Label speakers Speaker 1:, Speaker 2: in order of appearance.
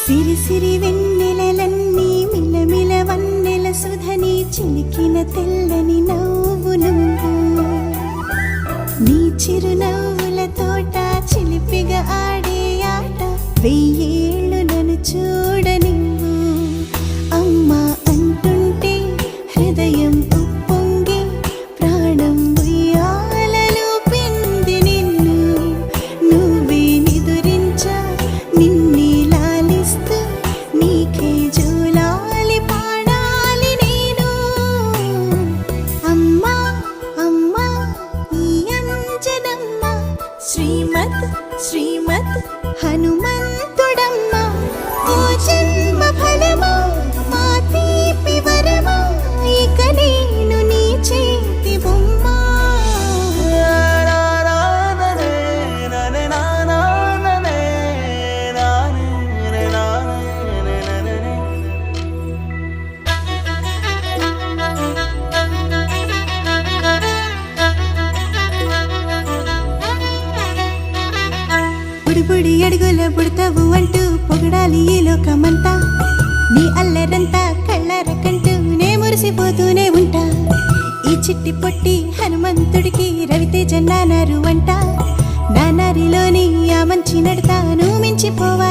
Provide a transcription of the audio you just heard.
Speaker 1: సిరి సిరి వెన్నెలలన్నీ మిలమిల వన్నెల సుధని చిలికిన తెల్లని నవ్వు నువ్వు నీ చిరునవ్వుల తోట చిలిపిగా ఆడే ఆట వెయ్యేళ్ళు నన్ను చూడనివ్వు అమ్మా అంటుంటే హృదయం ఉప్పొంగి ప్రాణం ఉయ్యాలలో పింది నిన్ను నువ్వే నిదురించా నిన్నే లాలిస్తూ నీకే జోలాలి పాడాలి నేను అమ్మా అమ్మా ఈ అంజనమ్మ శ్రీమత్ శ్రీమత్ హనుమంతుడమ్మ ఓ జన్మ ఫలమా మా తీపి వరమా ఇక నేను నీ చేతి బొమ్మ బుడి అడుగుల బుడతావు అంటూ పొగడాలి ఈ లోకమంతా నీ అల్లరంతా కళ్ళారకంటూ నే మురిసిపోతూనే ఉంటా ఈ చిట్టి పొట్టి హనుమంతుడికి రవితేజ నానారు అంట నానారిలోని ఆ మంచి నడతాను మించిపోవా